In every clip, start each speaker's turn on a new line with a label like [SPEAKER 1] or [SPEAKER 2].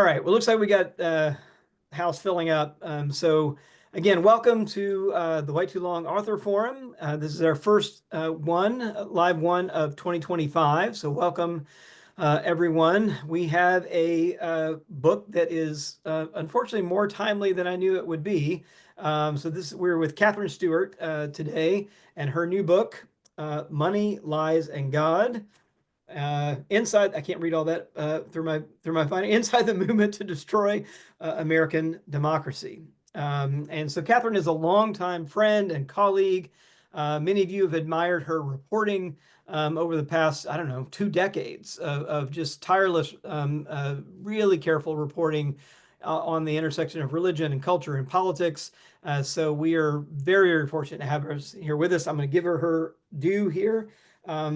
[SPEAKER 1] All right. Well, looks like we got house filling up. So again, welcome to the Way Too Long Author Forum. This is our first live one of 2025. So welcome everyone. We have a book that is unfortunately more timely than I knew it would be. We're with Katherine Stewart today, and her new book, Money, Lies, and God. Inside, I can't read all that through my phone. Inside the movement to destroy American democracy. And so Katherine is a longtime friend and colleague. Many of you have admired her reporting over the past, I don't know, 2 decades of just tireless, really careful reporting on the intersection of religion and culture and politics. So we are very, very fortunate to have her here with us. I'm going to give her due here.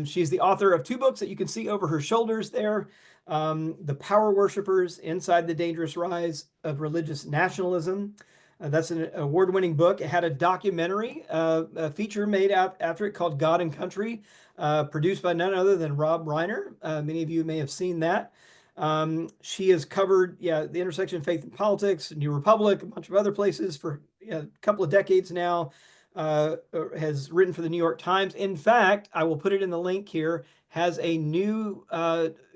[SPEAKER 1] She's the author of 2 books that you can see over her shoulders there. The Power Worshippers, Inside the Dangerous Rise of Religious Nationalism. That's an award-winning book. It had a documentary, a feature made out after it called God and Country, produced by none other than Rob Reiner. Many of you may have seen that. She has covered, the intersection of faith and politics, New Republic, a bunch of other places for a couple of decades now. Has written for the New York Times. In fact, I will put it in the link here, has a new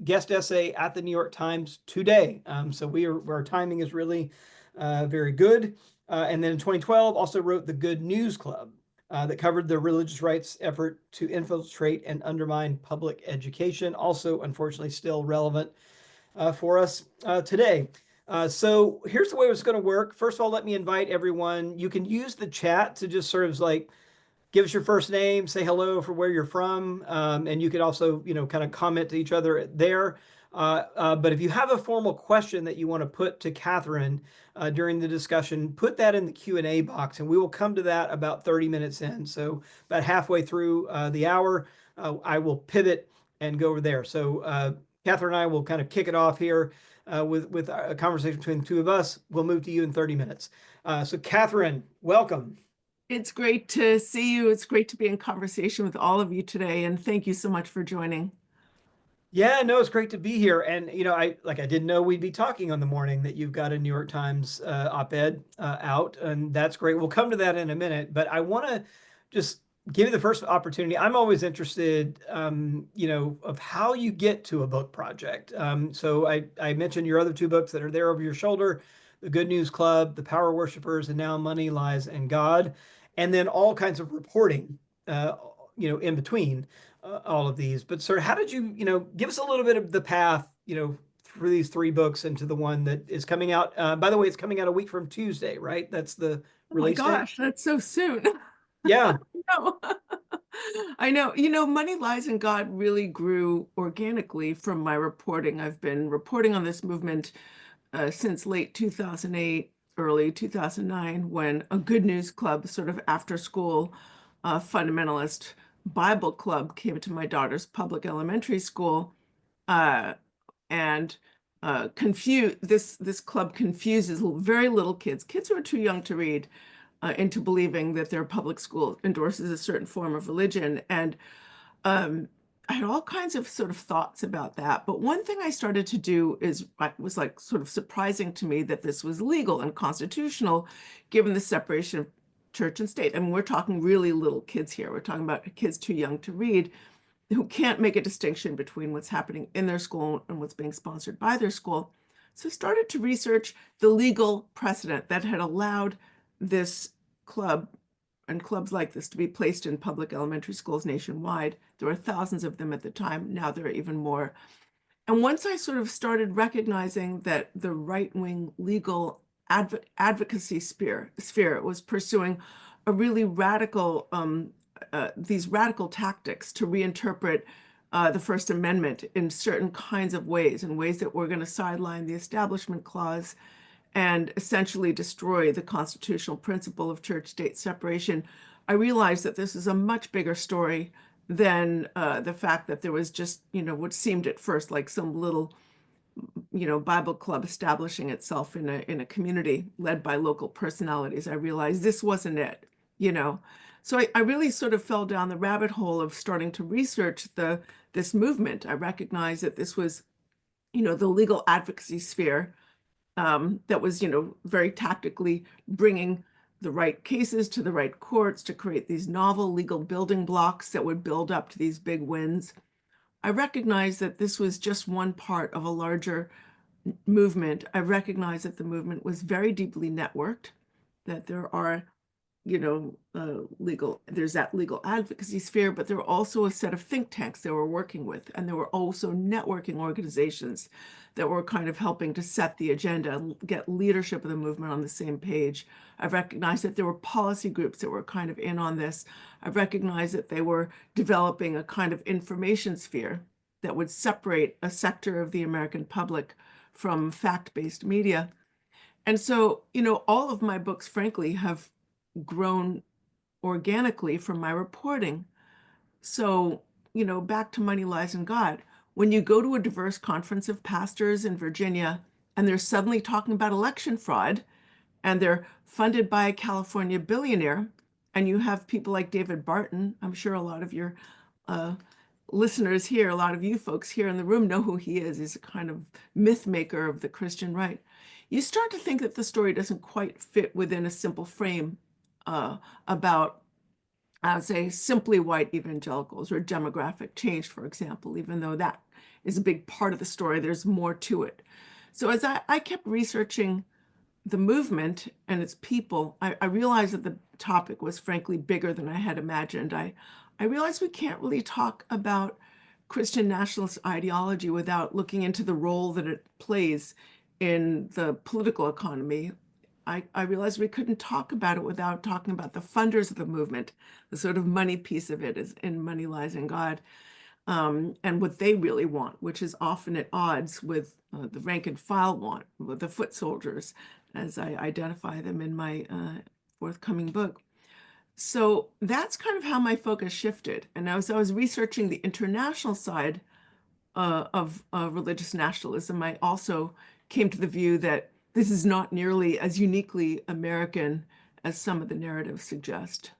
[SPEAKER 1] guest essay at the New York Times today. So our timing is really very good. And then in 2012, also wrote The Good News Club that covered the religious rights effort to infiltrate and undermine public education. Also, unfortunately, still relevant for us today. So here's the way it's going to work. First of all, let me invite everyone. You can use the chat to just sort of like give us your first name, say hello for where you're from, and you could also, kind of comment to each other there. But if you have a formal question that you want to put to Katherine during the discussion, put that in the Q&A box, and we will come to that about 30 minutes in. So about halfway through the hour, I will pivot and go over there. So Katherine and I will kind of kick it off here with a conversation between the two of us. We'll move to you in 30 minutes. So Katherine, welcome.
[SPEAKER 2] It's great to see you. It's great to be in conversation with all of you today, and thank you so much for joining.
[SPEAKER 1] Yeah, no, it's great to be here. And I didn't know we'd be talking on the morning that you've got a New York Times op-ed out, and that's great. We'll come to that in a minute, but I want to just give you the first opportunity. I'm always interested, of how you get to a book project. So I mentioned your other 2 books that are there over your shoulder, The Good News Club, The Power Worshippers, and now Money, Lies, and God, and then all kinds of reporting, in between all of these. But sort of how did you, give us a little bit of the path, through these 3 books into the one that is coming out. By the way, it's coming out a week from Tuesday, right? That's the
[SPEAKER 2] Oh my
[SPEAKER 1] release date.
[SPEAKER 2] gosh, that's so soon.
[SPEAKER 1] Yeah.
[SPEAKER 2] No. I know. Money, Lies, and God really grew organically from my reporting. I've been reporting on this movement since late 2008, early 2009, when a Good News Club, sort of after school fundamentalist Bible club, came to my daughter's public elementary school, uh, and this club confuses very little kids who are too young to read, into believing that their public school endorses a certain form of religion. And I had all kinds of sort of thoughts about that. But one thing I started to do was like sort of surprising to me that this was legal and constitutional, given the separation of church and state. I mean, we're talking really little kids here. We're talking about kids too young to read, who can't make a distinction between what's happening in their school and what's being sponsored by their school. So I started to research the legal precedent that had allowed this club and clubs like this to be placed in public elementary schools nationwide. There were thousands of them at the time. Now there are even more. And once I sort of started recognizing that the right-wing legal advocacy sphere was pursuing a really radical, these radical tactics to reinterpret the First Amendment in certain kinds of ways, in ways that were going to sideline the Establishment Clause and essentially destroy the constitutional principle of church-state separation, I realized that this is a much bigger story than the fact that there was just, what seemed at first like some little, Bible club establishing itself in a community led by local personalities. I realized this wasn't it. So I really sort of fell down the rabbit hole of starting to research this movement. I recognized that this was, the legal advocacy sphere that was, very tactically bringing the right cases to the right courts to create these novel legal building blocks that would build up to these big wins. I recognized that this was just one part of a larger movement. I recognized that the movement was very deeply networked, that there are there's that legal advocacy sphere, but there were also a set of think tanks they were working with, and there were also networking organizations that were kind of helping to set the agenda and get leadership of the movement on the same page. I recognized that there were policy groups that were kind of in on this. I recognized that they were developing a kind of information sphere that would separate a sector of the American public from fact-based media. And so, all of my books, frankly, have grown organically from my reporting. So, back to Money, Lies, and God. When you go to a diverse conference of pastors in Virginia and they're suddenly talking about election fraud and they're funded by a California billionaire, and you have people like David Barton, I'm sure a lot of your uh, listeners here, a lot of you folks here in the room know who he is. He's a kind of myth maker of the Christian right. You start to think that the story doesn't quite fit within a simple frame about, I would say, simply white evangelicals or demographic change, for example, even though that is a big part of the story, there's more to it. So as I kept researching the movement and its people, I realized that the topic was frankly bigger than I had imagined. I realized we can't really talk about Christian nationalist ideology without looking into the role that it plays in the political economy. I realized we couldn't talk about it without talking about the funders of the movement, the sort of money piece of it is in Money, Lies, and God, and what they really want, which is often at odds with the rank and file want, with the foot soldiers, as I identify them in my forthcoming book. So that's kind of how my focus shifted. And as I was researching the international side of religious nationalism, I also came to the view that this is not nearly as uniquely American as some of the narratives suggest.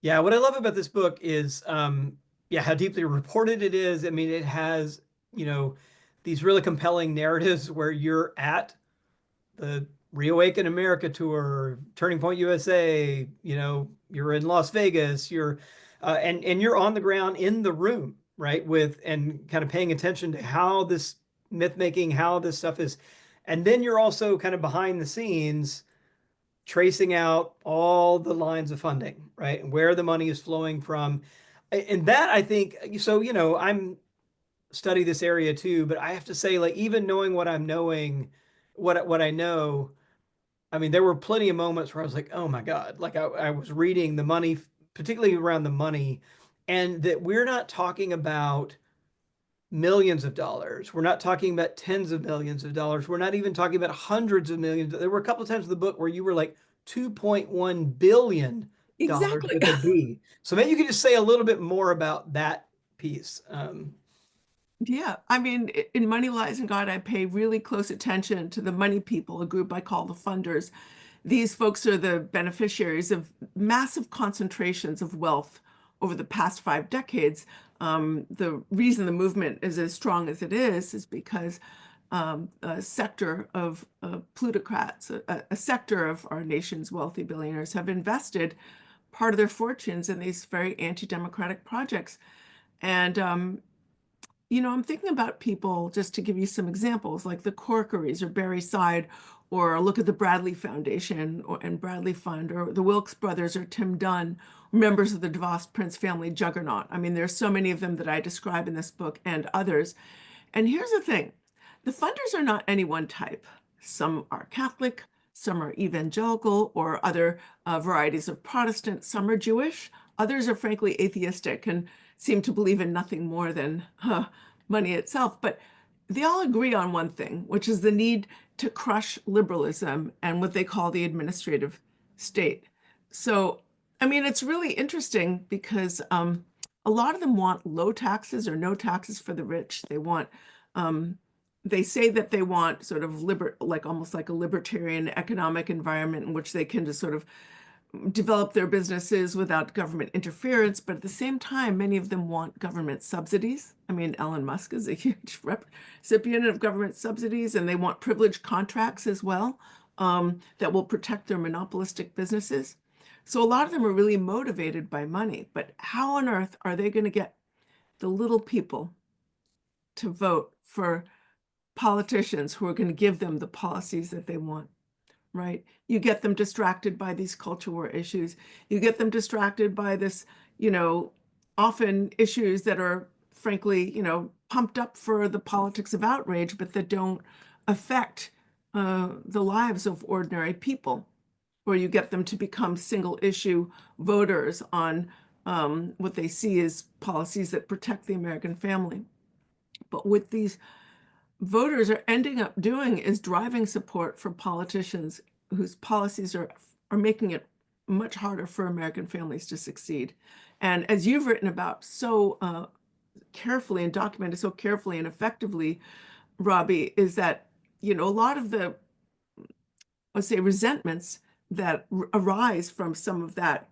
[SPEAKER 1] Yeah, what I love about this book is, yeah, how deeply reported it is. I mean, it has, you know, these really compelling narratives where you're at the Reawaken America tour, Turning Point USA, you're in Las Vegas, and you're on the ground in the room, right? With and kind of paying attention to how this myth making, how this stuff is, and then you're also kind of behind the scenes tracing out all the lines of funding, right? And where the money is flowing from. And that I think, so, I'm study this area too, but I have to say, like, even knowing what I'm knowing, what I know, I mean, there were plenty of moments where I was like, oh my God, like I was reading the money, particularly around the money, and that we're not talking about millions of dollars. We're not talking about tens of millions of dollars. We're not even talking about hundreds of millions. There were a couple of times in the book where you were like $2.1 billion
[SPEAKER 2] Exactly.
[SPEAKER 1] with a B. So maybe you could just say a little bit more about that piece.
[SPEAKER 2] Yeah, I mean, in Money, Lies, and God, I pay really close attention to the money people, a group I call the funders. These folks are the beneficiaries of massive concentrations of wealth over the past 5 decades. The reason the movement is as strong as it is because a sector of plutocrats, a sector of our nation's wealthy billionaires have invested part of their fortunes in these very anti-democratic projects. And I'm thinking about people, just to give you some examples, like the Corkeries or Barry Side, or look at the Bradley Foundation and Bradley Fund, or the Wilkes brothers or Tim Dunn, members of the DeVos Prince family juggernaut. I mean, there's so many of them that I describe in this book and others. And here's the thing, the funders are not any one type. Some are Catholic, some are evangelical or other varieties of Protestant, some are Jewish, others are frankly atheistic and seem to believe in nothing more than money itself. But they all agree on one thing, which is the need to crush liberalism and what they call the administrative state. So, I mean, it's really interesting because a lot of them want low taxes or no taxes for the rich. Um, they say that they want sort of like almost like a libertarian economic environment in which they can just sort of develop their businesses without government interference, but at the same time, many of them want government subsidies. I mean, Elon Musk is a huge recipient of government subsidies, and they want privileged contracts as well, that will protect their monopolistic businesses. So a lot of them are really motivated by money, but how on earth are they going to get the little people to vote for politicians who are going to give them the policies that they want? Right? You get them distracted by these culture war issues. You get them distracted by this, often issues that are frankly, pumped up for the politics of outrage, but that don't affect the lives of ordinary people. Or you get them to become single issue voters on what they see as policies that protect the American family. But what these voters are ending up doing is driving support for politicians whose policies are making it much harder for American families to succeed. And as you've written about so carefully and documented so carefully and effectively, Robbie, is that, a lot of the, let's say, resentments that arise from some of that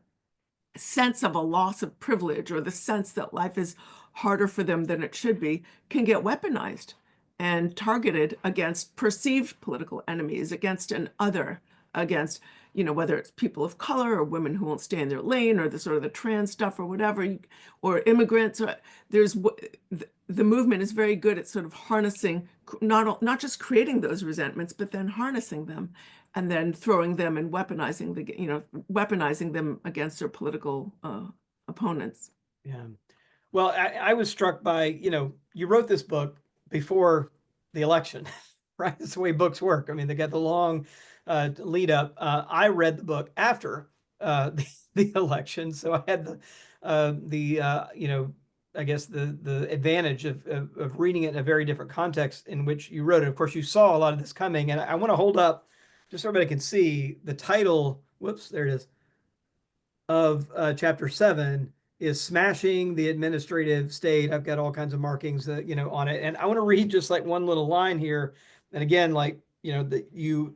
[SPEAKER 2] sense of a loss of privilege, or the sense that life is harder for them than it should be, can get weaponized and targeted against perceived political enemies, against an other, against, whether it's people of color or women who won't stay in their lane, or the sort of the trans stuff or whatever, or immigrants. Or the movement is very good at sort of harnessing, not just creating those resentments, but then harnessing them and then throwing them and weaponizing them against their political opponents.
[SPEAKER 1] Yeah. Well, I was struck by, you wrote this book before the election, right? That's the way books work. I mean, they got the long lead up. I read the book after the election, so I had I guess the advantage of reading it in a very different context in which you wrote it. Of course, you saw a lot of this coming, and I want to hold up just so everybody can see the title. Whoops, there it is, of chapter 7 is smashing the administrative state. I've got all kinds of markings that, on it. And I want to read just like one little line here. And again, like, that you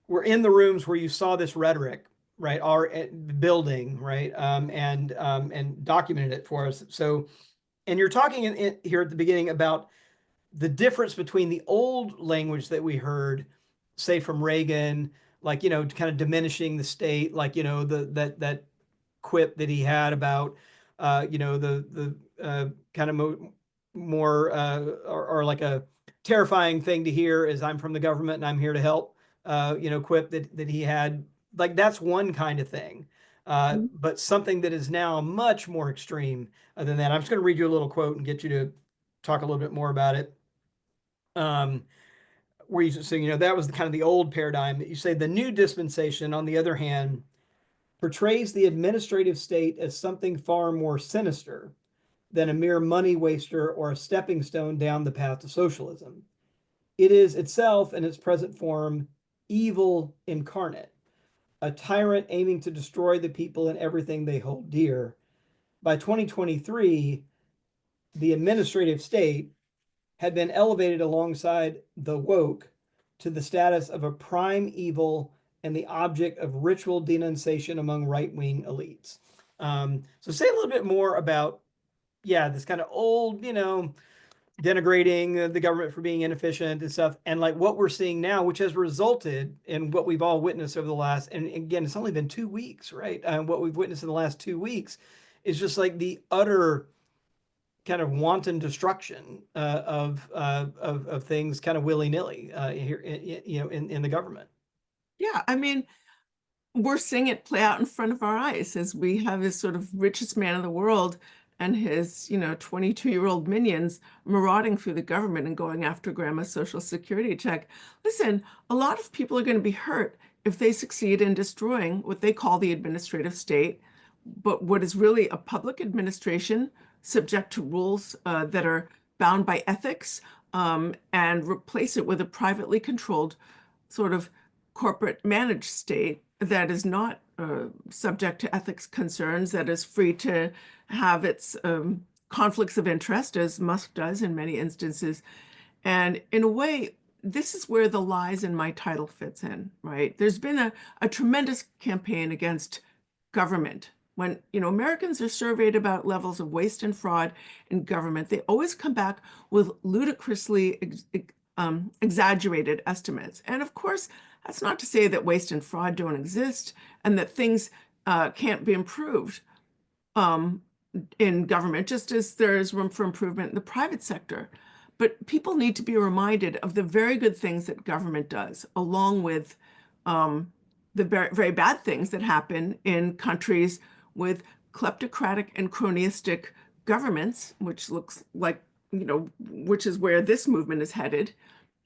[SPEAKER 1] were in the rooms where you saw this rhetoric, right? Our building, right? And documented it for us. So, and you're talking here at the beginning about the difference between the old language that we heard, say from Reagan, like, kind of diminishing the state, like, that quip that he had about, the kind of more or like a terrifying thing to hear is I'm from the government and I'm here to help, quip that he had. Like, that's one kind of thing. But something that is now much more extreme than that. I'm just going to read you a little quote and get you to talk a little bit more about it. Where you say, that was the kind of the old paradigm that you say the new dispensation, on the other hand, portrays the administrative state as something far more sinister than a mere money waster or a stepping stone down the path to socialism. It is itself, in its present form, evil incarnate, a tyrant aiming to destroy the people and everything they hold dear. By 2023, the administrative state had been elevated alongside the woke to the status of a prime evil and the object of ritual denunciation among right-wing elites. So say a little bit more about, this kind of old, denigrating the government for being inefficient and stuff, and like what we're seeing now, which has resulted in what we've all witnessed over the last, and again, it's only been 2 weeks, right? What we've witnessed in the last 2 weeks is just like the utter kind of wanton destruction of things, kind of willy nilly here, in the government.
[SPEAKER 2] Yeah, I mean, we're seeing it play out in front of our eyes as we have this sort of richest man in the world and his, 22-year-old minions marauding through the government and going after grandma's social security check. Listen, a lot of people are going to be hurt if they succeed in destroying what they call the administrative state, but what is really a public administration subject to rules that are bound by ethics, and replace it with a privately controlled sort of corporate managed state that is not subject to ethics concerns, that is free to have its conflicts of interest, as Musk does in many instances. And in a way, this is where the lies in my title fits in, right? There's been a tremendous campaign against government. When, Americans are surveyed about levels of waste and fraud in government, they always come back with ludicrously exaggerated estimates. And of course, that's not to say that waste and fraud don't exist and that things can't be improved um, in government, just as there is room for improvement in the private sector. But people need to be reminded of the very good things that government does, along with um, the very bad things that happen in countries with kleptocratic and cronyistic governments, which looks like, which is where this movement is headed,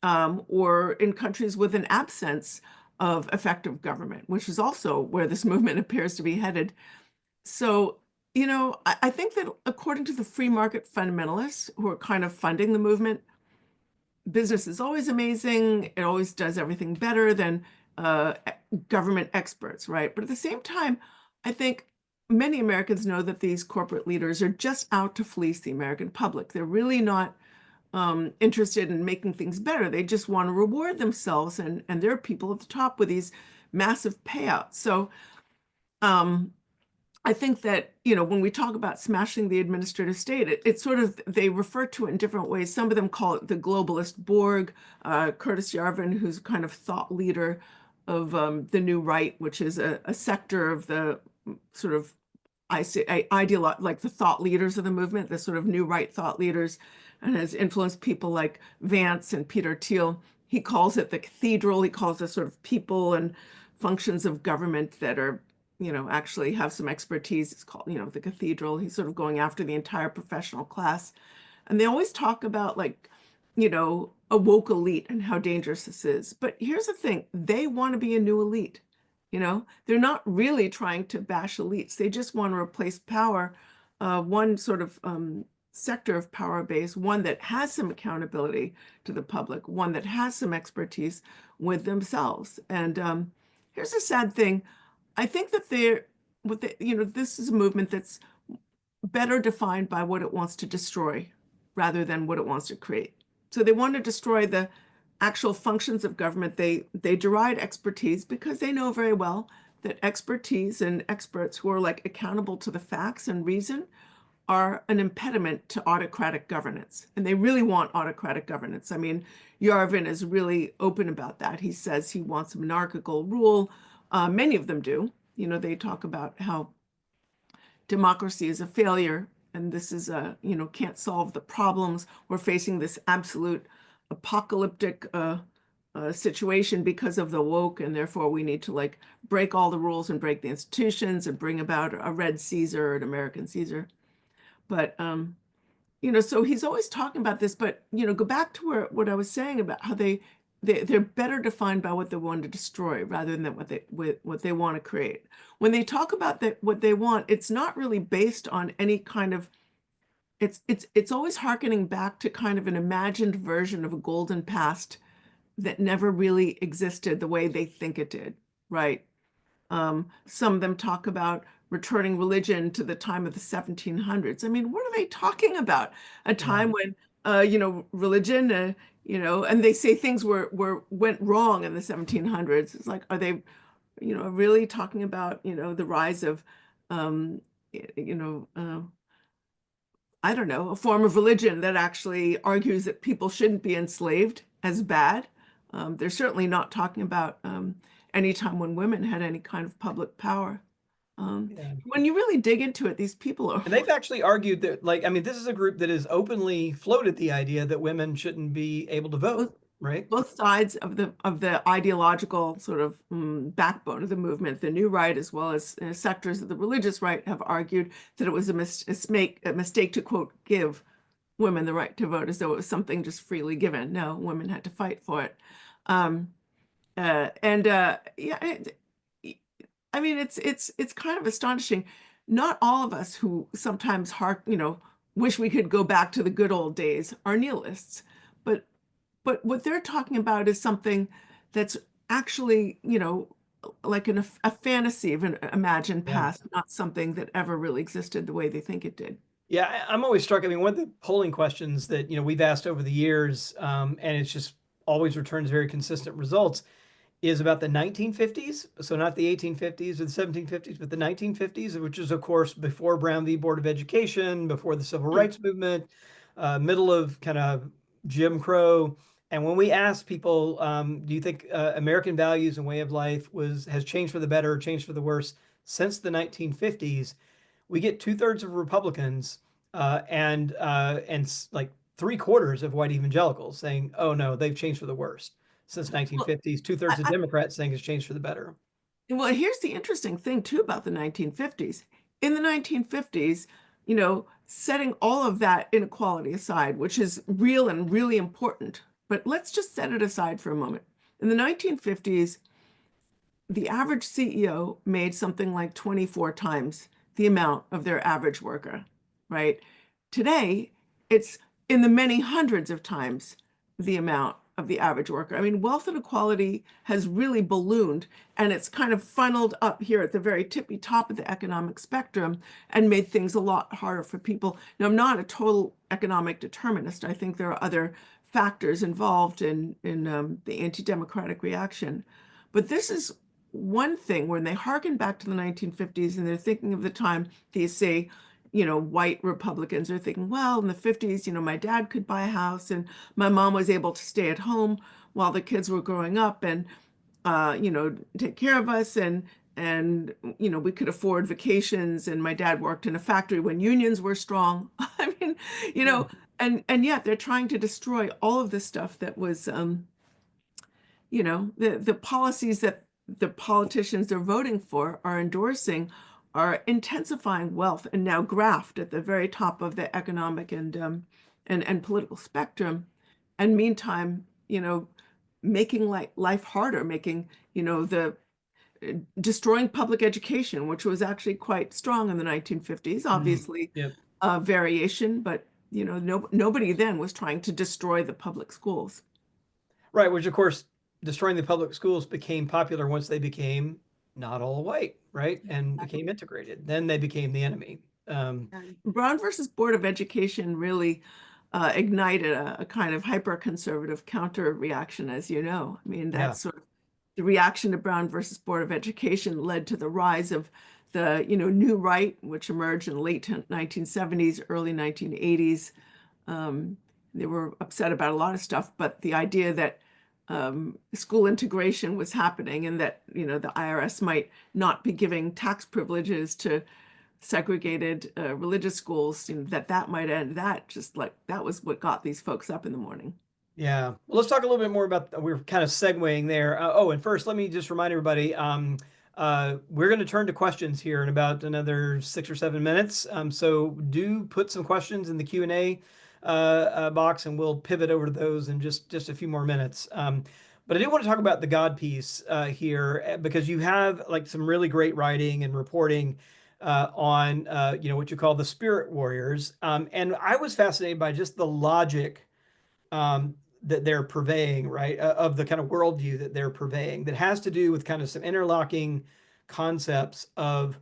[SPEAKER 2] or in countries with an absence of effective government, which is also where this movement appears to be headed. So, I think that according to the free market fundamentalists who are kind of funding the movement, business is always amazing. It always does everything better than government experts, right? But at the same time, I think many Americans know that these corporate leaders are just out to fleece the American public. They're really not interested in making things better. They just want to reward themselves and their people at the top with these massive payouts. So, um, I think that, when we talk about smashing the administrative state, it's sort of, they refer to it in different ways. Some of them call it the globalist Borg. Curtis Yarvin, who's kind of thought leader of the New Right, which is a sector of the sort of, I say, like the thought leaders of the movement, the sort of New Right thought leaders, and has influenced people like Vance and Peter Thiel. He calls it the cathedral. He calls it sort of people and functions of government that are actually have some expertise. It's called, the cathedral. He's sort of going after the entire professional class. And they always talk about like, a woke elite and how dangerous this is. But here's the thing, they want to be a new elite. They're not really trying to bash elites. They just want to replace power, one sort of sector of power base, one that has some accountability to the public, one that has some expertise with themselves. And here's a sad thing. I think that this is a movement that's better defined by what it wants to destroy rather than what it wants to create. So they want to destroy the actual functions of government. They deride expertise because they know very well that expertise and experts who are like accountable to the facts and reason are an impediment to autocratic governance. And they really want autocratic governance. I mean, Yarvin is really open about that. He says he wants monarchical rule. Many of them do. They talk about how democracy is a failure and this is can't solve the problems. We're facing this absolute apocalyptic situation because of the woke, and therefore we need to like break all the rules and break the institutions and bring about a red Caesar or an American Caesar. But so he's always talking about this, but go back to what I was saying about how they're better defined by what they want to destroy rather than what they want to create. When they talk about what they want, it's not really based on any kind of it's always hearkening back to kind of an imagined version of a golden past that never really existed the way they think it did, right? Some of them talk about returning religion to the time of the 1700s. I mean, what are they talking about? A time when, religion, and they say things went wrong in the 1700s. It's like, are they, really talking about, the rise of, you know, uh, I don't know, a form of religion that actually argues that people shouldn't be enslaved as bad? They're certainly not talking about any time when women had any kind of public power.
[SPEAKER 1] Yeah.
[SPEAKER 2] When you really dig into it, these people are
[SPEAKER 1] And they've actually argued that, like, I mean, this is a group that has openly floated the idea that women shouldn't be able to
[SPEAKER 2] both,
[SPEAKER 1] vote, right?
[SPEAKER 2] both sides of the ideological sort of backbone of the movement. The New Right, as well as sectors of the religious right, have argued that it was a mistake to, quote, give women the right to vote as though it was something just freely given. No, women had to fight for it. Um, yeah, I mean, it's kind of astonishing. Not all of us who sometimes wish we could go back to the good old days are nihilists, but what they're talking about is something that's actually, like a fantasy of an imagined
[SPEAKER 1] Yeah.
[SPEAKER 2] past, not something that ever really existed the way they think it did.
[SPEAKER 1] Yeah, I'm always struck. I mean, one of the polling questions that we've asked over the years, and it's just always returns very consistent results is about the 1950s. So not the 1850s or the 1750s, but the 1950s, which is, of course, before Brown v. Board of Education, before the Civil
[SPEAKER 2] Mm.
[SPEAKER 1] Rights Movement, middle of kind of Jim Crow. And when we ask people, do you think American values and way of life has changed for the better or changed for the worse since the 1950s? We get two-thirds of Republicans and like three-quarters of white evangelicals saying, "Oh no, they've changed for the worst since
[SPEAKER 2] Well,
[SPEAKER 1] 1950s." Two-thirds of
[SPEAKER 2] I,
[SPEAKER 1] Democrats saying it's changed for the better.
[SPEAKER 2] Well, here's the interesting thing too about the 1950s. In the 1950s, setting all of that inequality aside, which is real and really important, but let's just set it aside for a moment. In the 1950s, the average CEO made something like 24 times the amount of their average worker, right? Today, it's in the many hundreds of times the amount of the average worker. I mean, wealth inequality has really ballooned and it's kind of funneled up here at the very tippy top of the economic spectrum and made things a lot harder for people. Now, I'm not a total economic determinist. I think there are other factors involved in the anti-democratic reaction. But this is one thing when they harken back to the 1950s and they're thinking of the time they say, white Republicans are thinking, well, in the 50s, my dad could buy a house and my mom was able to stay at home while the kids were growing up and, take care of us and we could afford vacations and my dad worked in a factory when unions were strong. I mean, you
[SPEAKER 1] Yeah.
[SPEAKER 2] know, and yet they're trying to destroy all of this stuff that was the policies that the politicians they're voting for are endorsing are intensifying wealth and now graft at the very top of the economic and political spectrum. And meantime, making life harder, making, the destroying public education, which was actually quite strong in the 1950s,
[SPEAKER 1] Mhm.
[SPEAKER 2] obviously
[SPEAKER 1] Yep.
[SPEAKER 2] variation, but nobody then was trying to destroy the public schools.
[SPEAKER 1] Right, which of course, destroying the public schools became popular once they became not all white, right? And became integrated. Then they became the enemy. Um,
[SPEAKER 2] And Brown versus Board of Education really ignited a kind of hyper-conservative counter reaction, as you know. I mean,
[SPEAKER 1] yeah.
[SPEAKER 2] that's sort of the reaction to Brown versus Board of Education led to the rise of the, new right, which emerged in the late 1970s, early 1980s. Um, they were upset about a lot of stuff, but the idea that school integration was happening and that, the IRS might not be giving tax privileges to segregated religious schools, that might end. That was what got these folks up in the morning.
[SPEAKER 1] Yeah. Well, let's talk a little bit more about, we're kind of segueing there. Oh, and first, let me just remind everybody, we're going to turn to questions here in about another 6 or 7 minutes. So do put some questions in the Q&A box and we'll pivot over to those in just a few more minutes. But I do want to talk about the God piece here because you have like some really great writing and reporting on, what you call the spirit warriors. And I was fascinated by just the logic that they're purveying, right? Of the kind of worldview that they're purveying that has to do with kind of some interlocking concepts of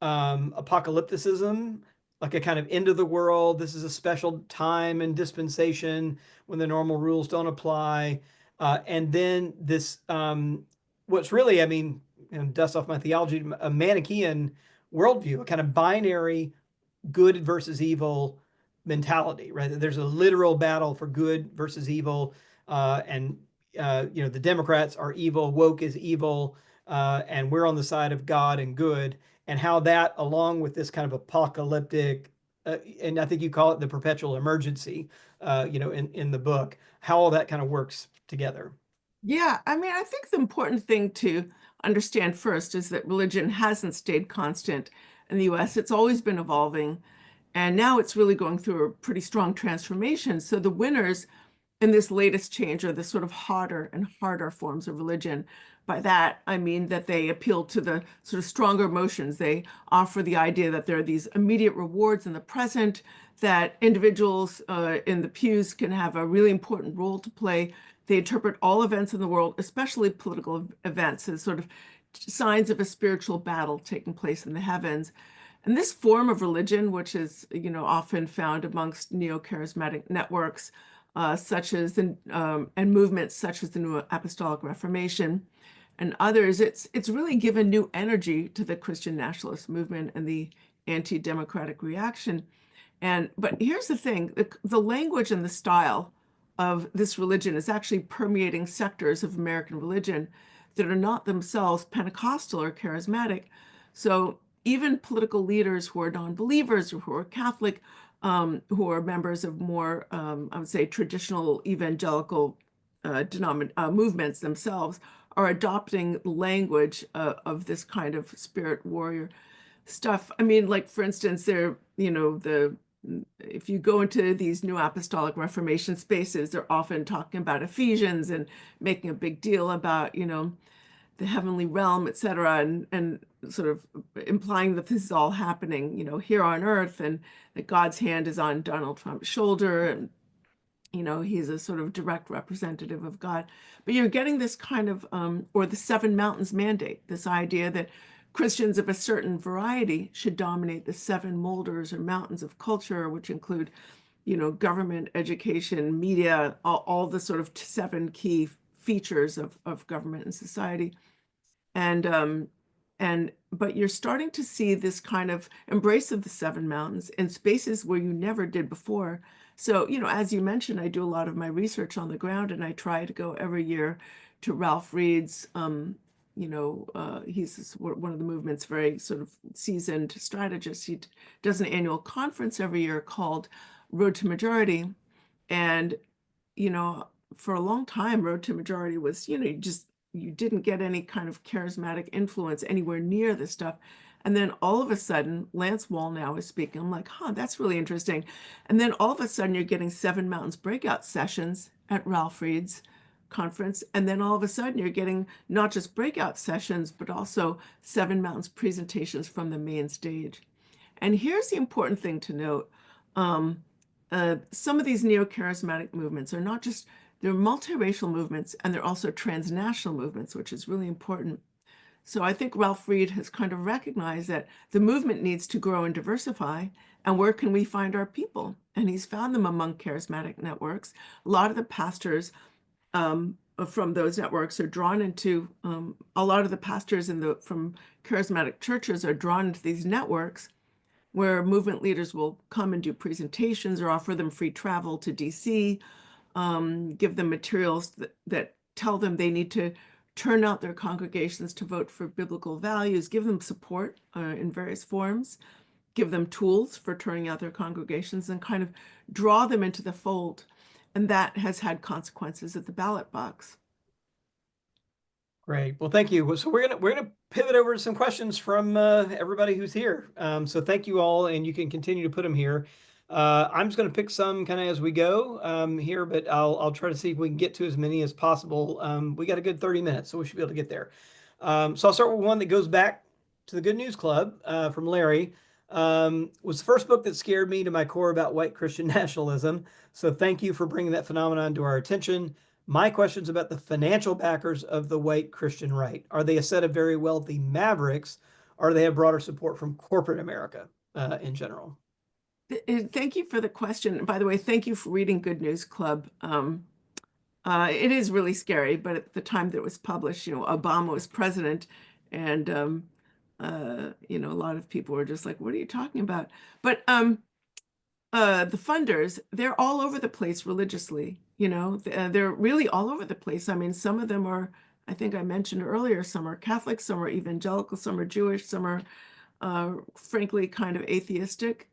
[SPEAKER 1] apocalypticism, like a kind of end of the world. This is a special time and dispensation when the normal rules don't apply. And then this, what's really, I mean, dust off my theology, a Manichaean worldview, a kind of binary good versus evil mentality, right? There's a literal battle for good versus evil, and the Democrats are evil, woke is evil, and we're on the side of God and good, and how that, along with this kind of apocalyptic, and I think you call it the perpetual emergency, in the book, how all that kind of works together.
[SPEAKER 2] Yeah, I mean, I think the important thing to understand first is that religion hasn't stayed constant in the US. It's always been evolving, and now it's really going through a pretty strong transformation. So the winners in this latest change are the sort of harder and harder forms of religion. By that, I mean that they appeal to the sort of stronger emotions. They offer the idea that there are these immediate rewards in the present, that individuals in the pews can have a really important role to play. They interpret all events in the world, especially political events, as sort of signs of a spiritual battle taking place in the heavens. And this form of religion, which is, often found amongst neo-charismatic networks, such as and movements such as the New Apostolic Reformation and others, it's really given new energy to the Christian nationalist movement and the anti-democratic reaction. But here's the thing, the language and the style of this religion is actually permeating sectors of American religion that are not themselves Pentecostal or charismatic. So even political leaders who are non-believers or who are Catholic, who are members of more, I would say, traditional evangelical movements themselves, are adopting language of this kind of spirit warrior stuff. I mean, like for instance, if you go into these New Apostolic Reformation spaces, they're often talking about Ephesians and making a big deal about, the heavenly realm, et cetera, and sort of implying that this is all happening, here on earth, and that God's hand is on Donald Trump's shoulder, and he's a sort of direct representative of God. But you're getting this kind of, or the Seven Mountains Mandate, this idea that Christians of a certain variety should dominate the seven molders or mountains of culture, which include, government, education, media, all the sort of seven key features of government and society. But you're starting to see this kind of embrace of the seven mountains in spaces where you never did before. So, as you mentioned, I do a lot of my research on the ground, and I try to go every year to Ralph Reed's. He's one of the movement's very sort of seasoned strategists. He does an annual conference every year called Road to Majority. And, for a long time, Road to Majority was, you didn't get any kind of charismatic influence anywhere near this stuff. And then all of a sudden, Lance Wallnau is speaking. I'm like, that's really interesting. And then all of a sudden, you're getting Seven Mountains breakout sessions at Ralph Reed's conference. And then all of a sudden, you're getting not just breakout sessions, but also Seven Mountains presentations from the main stage. And here's the important thing to note. Some of these neo-charismatic movements are not just, they're multiracial movements, and they're also transnational movements, which is really important. So I think Ralph Reed has kind of recognized that the movement needs to grow and diversify, and where can we find our people? And he's found them among charismatic networks. A lot of the pastors from those networks are drawn into, a lot of the pastors from charismatic churches are drawn into these networks where movement leaders will come and do presentations or offer them free travel to DC, give them materials that tell them they need to turn out their congregations to vote for biblical values, give them support in various forms, give them tools for turning out their congregations, and kind of draw them into the fold. And that has had consequences at the ballot box.
[SPEAKER 1] Great. Well, thank you. So we're gonna pivot over to some questions from everybody who's here. So thank you all, and you can continue to put them here. I'm just going to pick some kind of as we go here, but I'll try to see if we can get to as many as possible. We got a good 30 minutes, so we should be able to get there. So I'll start with one that goes back to the Good News Club from Larry. Was the first book that scared me to my core about white Christian nationalism. So thank you for bringing that phenomenon to our attention. My question's about the financial backers of the white Christian right. Are they a set of very wealthy mavericks, or do they have broader support from corporate America in general?
[SPEAKER 2] Thank you for the question. By the way, thank you for reading Good News Club. It is really scary, but at the time that it was published, Obama was president, and a lot of people were just like, "What are you talking about?" But the funders, they're all over the place religiously. They're really all over the place. I mean, some of them are, I think I mentioned earlier, some are Catholic, some are evangelical, some are Jewish, some are frankly kind of atheistic.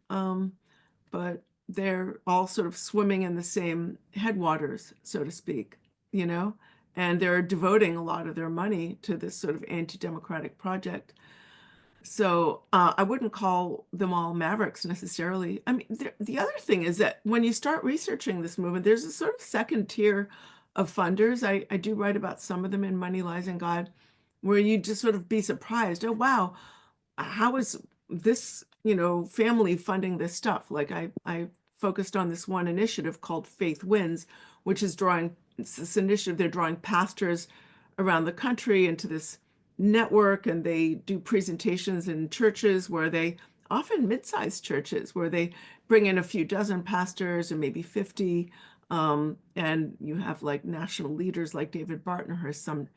[SPEAKER 2] But they're all sort of swimming in the same headwaters, so to speak, and they're devoting a lot of their money to this sort of anti-democratic project. So I wouldn't call them all mavericks necessarily. I mean, the other thing is that when you start researching this movement, there's a sort of second tier of funders. I do write about some of them in Money, Lies, and God, where you just sort of be surprised. Oh, wow, how is this, family funding this stuff? Like I focused on this one initiative called Faith Wins, which is it's this initiative, they're drawing pastors around the country into this network, and they do presentations in churches where they, often mid-sized churches, where they bring in a few dozen pastors or maybe 50, And you have like national leaders like David Barton or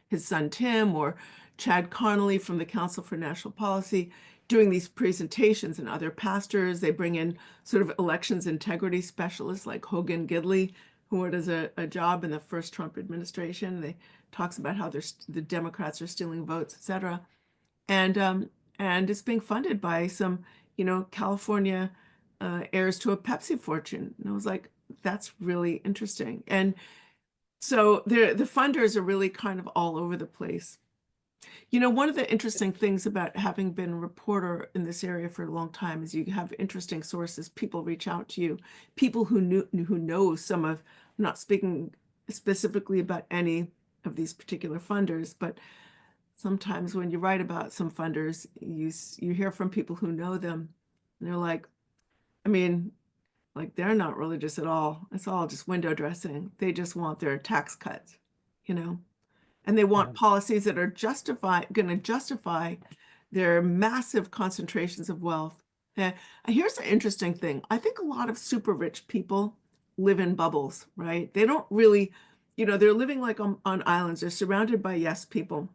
[SPEAKER 2] his son Tim, or Chad Connolly from the Council for National Policy doing these presentations, and other pastors. They bring in sort of elections integrity specialists like Hogan Gidley, who does a job in the first Trump administration. They talks about how the Democrats are stealing votes, et cetera. And it's being funded by some, California heirs to a Pepsi fortune. And I was like, that's really interesting. And so the funders are really kind of all over the place. One of the interesting things about having been a reporter in this area for a long time is you have interesting sources. People reach out to you, people who know some of, I'm not speaking specifically about any of these particular funders, but sometimes when you write about some funders, you hear from people who know them, and they're like, I mean, like they're not religious at all. It's all just window dressing. They just want their tax cuts, you know, and they want
[SPEAKER 1] Yeah.
[SPEAKER 2] policies that are going to justify their massive concentrations of wealth. And here's the interesting thing. I think a lot of super rich people live in bubbles, right? They don't really, they're living like on islands. They're surrounded by yes people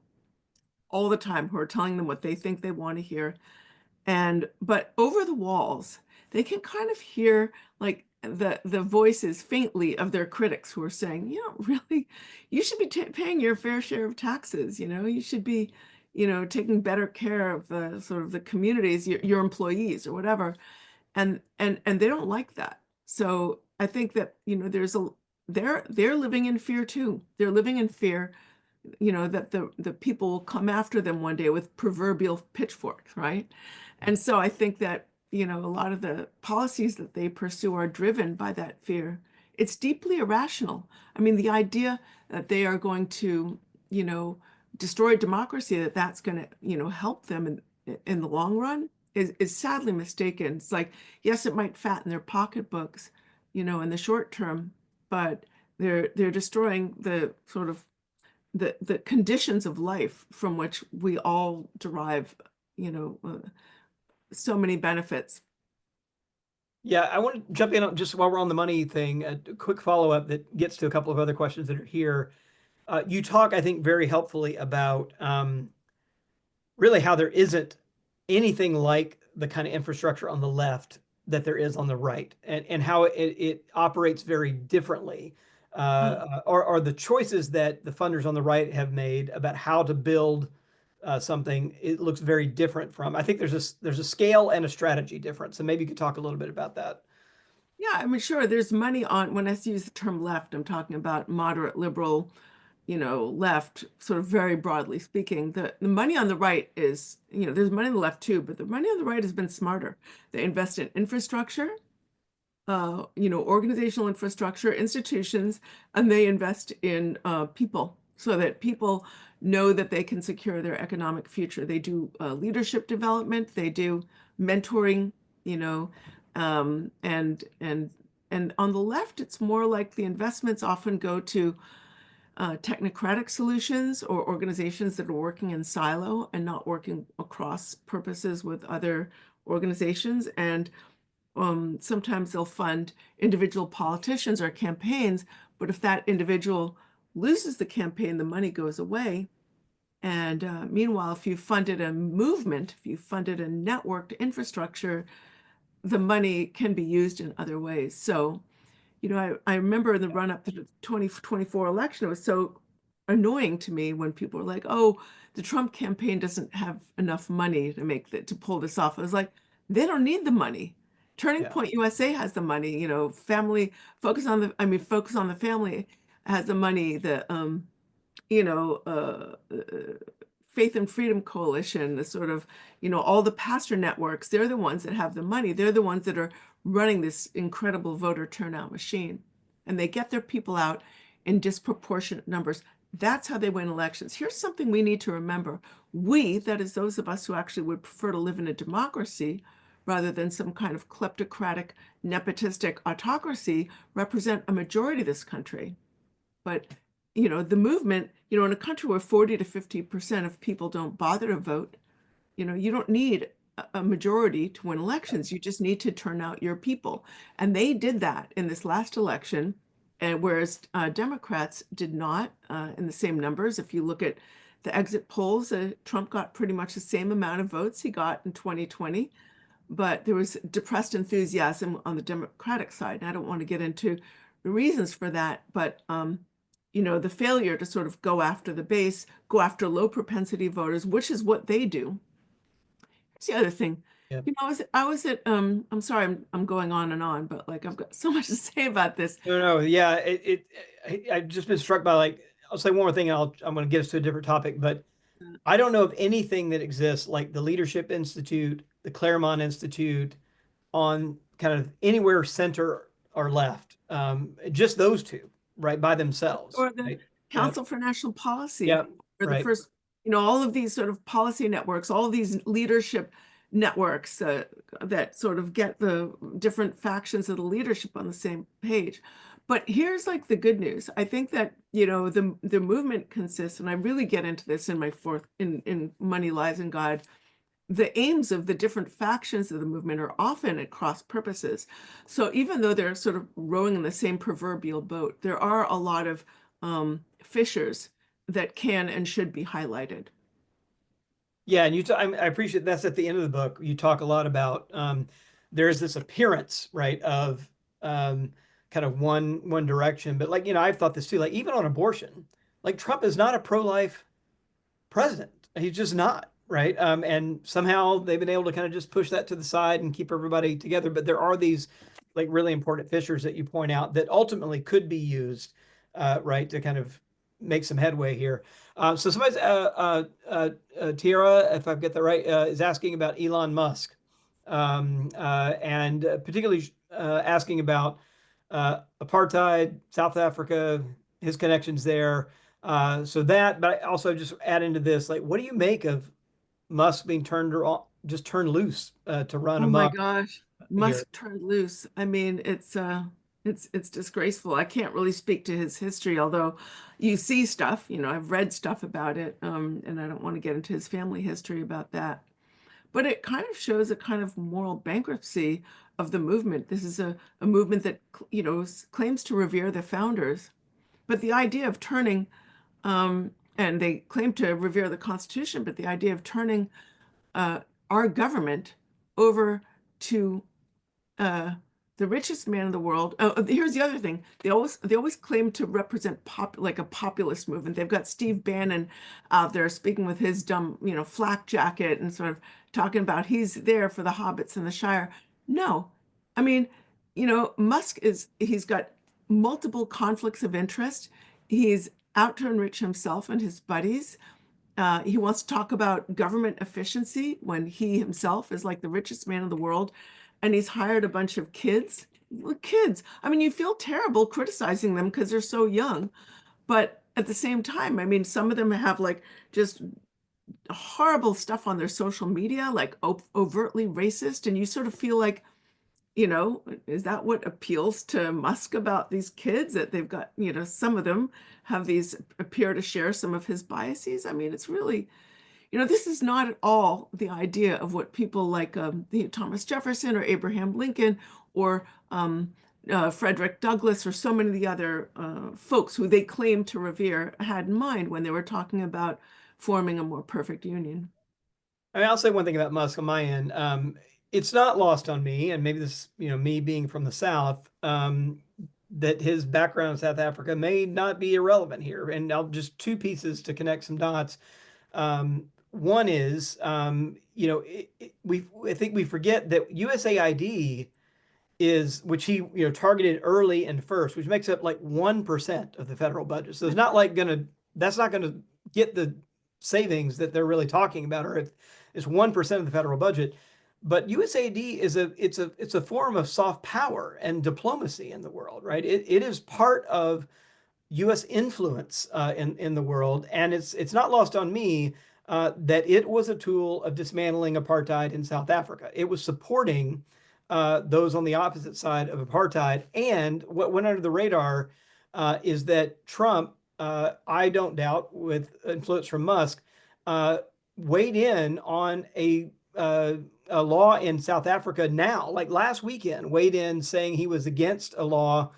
[SPEAKER 2] all the time who are telling them what they think they want to hear. But over the walls, they can kind of hear like the voices faintly of their critics who are saying, really, you should be paying your fair share of taxes. You should be, taking better care of the sort of the communities, your employees or whatever. And they don't like that. So I think that, they're living in fear too. They're living in fear, that the people will come after them one day with proverbial pitchforks, right? And so I think that, a lot of the policies that they pursue are driven by that fear. It's deeply irrational. I mean, the idea that they are going to, you know, destroy democracy, that's going to, help them in the long run is sadly mistaken. It's like, yes, it might fatten their pocketbooks, in the short term, but they're destroying the sort of the conditions of life from which we all derive, you know, uh, so many benefits.
[SPEAKER 1] Yeah, I want to jump in on just while we're on the money thing, a quick follow-up that gets to a couple of other questions that are here. You talk, I think, very helpfully about really how there isn't anything like the kind of infrastructure on the left that there is on the right, and how it operates very differently.
[SPEAKER 2] Yeah.
[SPEAKER 1] Are the choices that the funders on the right have made about how to build something, it looks very different from. I think there's a scale and a strategy difference, and maybe you could talk a little bit about that.
[SPEAKER 2] Yeah, I mean, sure, there's money on, when I use the term left, I'm talking about moderate liberal, left, sort of very broadly speaking. The money on the right is, there's money on the left too, but the money on the right has been smarter. They invest in infrastructure, organizational infrastructure, institutions, and they invest in people so that people know that they can secure their economic future. They do leadership development, they do mentoring, you know, and on the left, it's more like the investments often go to technocratic solutions or organizations that are working in silo and not working across purposes with other organizations. And sometimes they'll fund individual politicians or campaigns, but if that individual loses the campaign, the money goes away. And meanwhile, if you funded a movement, if you funded a networked infrastructure, the money can be used in other ways. So, I remember in the run up to the 2024 election, it was so annoying to me when people were like, oh, the Trump campaign doesn't have enough money to pull this off. I was like, they don't need the money. Turning
[SPEAKER 1] Yeah.
[SPEAKER 2] Point USA has the money, family, focus on the family has the money, you know, uh, uh, Faith and Freedom Coalition, the sort of, all the pastor networks, they're the ones that have the money. They're the ones that are running this incredible voter turnout machine. And they get their people out in disproportionate numbers. That's how they win elections. Here's something we need to remember. We, that is those of us who actually would prefer to live in a democracy rather than some kind of kleptocratic, nepotistic autocracy, represent a majority of this country. But, the movement, in a country where 40 to 50% of people don't bother to vote, you don't need a majority to win elections. You just need to turn out your people. And they did that in this last election. and whereas Democrats did not in the same numbers. If you look at the exit polls, Trump got pretty much the same amount of votes he got in 2020, but there was depressed enthusiasm on the Democratic side. And I don't want to get into the reasons for that, but the failure to sort of go after the base, go after low propensity voters, which is what they do. Here's the other thing.
[SPEAKER 1] Yeah.
[SPEAKER 2] I was at I'm sorry, I'm going on and on, but like I've got so much to say about this.
[SPEAKER 1] No, no, yeah. I've just been struck by like I'll say one more thing, and I'm going to get us to a different topic, but I don't know of anything that exists like the Leadership Institute, the Claremont Institute, on kind of anywhere center or left. Just those two, right, by themselves,
[SPEAKER 2] Or the
[SPEAKER 1] right? Yeah,
[SPEAKER 2] Council for National Policy,
[SPEAKER 1] yeah,
[SPEAKER 2] or the
[SPEAKER 1] right.
[SPEAKER 2] first, all of these sort of policy networks, all of these leadership networks that sort of get the different factions of the leadership on the same page. But here's like the good news. I think that, the movement consists, and I really get into this in my fourth in Money, Lies, and God. The aims of the different factions of the movement are often at cross purposes. So even though they're sort of rowing in the same proverbial boat, there are a lot of fissures that can and should be highlighted.
[SPEAKER 1] Yeah, and I appreciate that's at the end of the book. You talk a lot about there's this appearance, right, of kind of one direction, but like I've thought this too. Like even on abortion, like Trump is not a pro-life president. He's just not, right? And somehow they've been able to kind of just push that to the side and keep everybody together. But there are these like really important fissures that you point out that ultimately could be used, right, to kind of make some headway here. So somebody's Tierra, if I've got that right, is asking about Elon Musk, and particularly asking about apartheid, South Africa, his connections there. So that, but I also just add into this, like, what do you make of Musk being just turned loose to run
[SPEAKER 2] Oh my
[SPEAKER 1] amok
[SPEAKER 2] gosh,
[SPEAKER 1] here?
[SPEAKER 2] Musk turned loose. I mean, it's disgraceful. I can't really speak to his history, although you see stuff, I've read stuff about it, and I don't want to get into his family history about that. But it kind of shows a kind of moral bankruptcy of the movement. This is a movement that, claims to revere the founders, but the idea of turning, and they claim to revere the Constitution, but the idea of turning uh, our government over to uh, the richest man in the world. Oh, here's the other thing. They always claim to represent like a populist movement. They've got Steve Bannon out there speaking with his dumb, flak jacket and sort of talking about he's there for the hobbits in the Shire. No, I mean, Musk he's got multiple conflicts of interest. He's out to enrich himself and his buddies. He wants to talk about government efficiency when he himself is like the richest man in the world, and he's hired a bunch of kids. Kids. I mean, you feel terrible criticizing them because they're so young, but at the same time, I mean, some of them have like just horrible stuff on their social media, like overtly racist, and you sort of feel like, is that what appeals to Musk about these kids that they've got, some of them have these appear to share some of his biases. I mean, it's really, this is not at all the idea of what people like Thomas Jefferson or Abraham Lincoln or Frederick Douglass or so many of the other folks who they claim to revere had in mind when they were talking about forming a more perfect union.
[SPEAKER 1] I mean, I'll say one thing about Musk on my end. It's not lost on me, and maybe this, me being from the South, that his background in South Africa may not be irrelevant here. And I'll just two pieces to connect some dots. One is, I think we forget that USAID is, which he, targeted early and first, which makes up like 1% of the federal budget. So it's not like that's not gonna get the savings that they're really talking about, or if it's 1% of the federal budget. But USAID it's a form of soft power and diplomacy in the world, right? It is part of U.S. influence in the world, and it's not lost on me that it was a tool of dismantling apartheid in South Africa. It was supporting those on the opposite side of apartheid, and what went under the radar is that Trump, I don't doubt, with influence from Musk, uh, weighed in on a law in South Africa now, like last weekend, weighed in saying he was against a law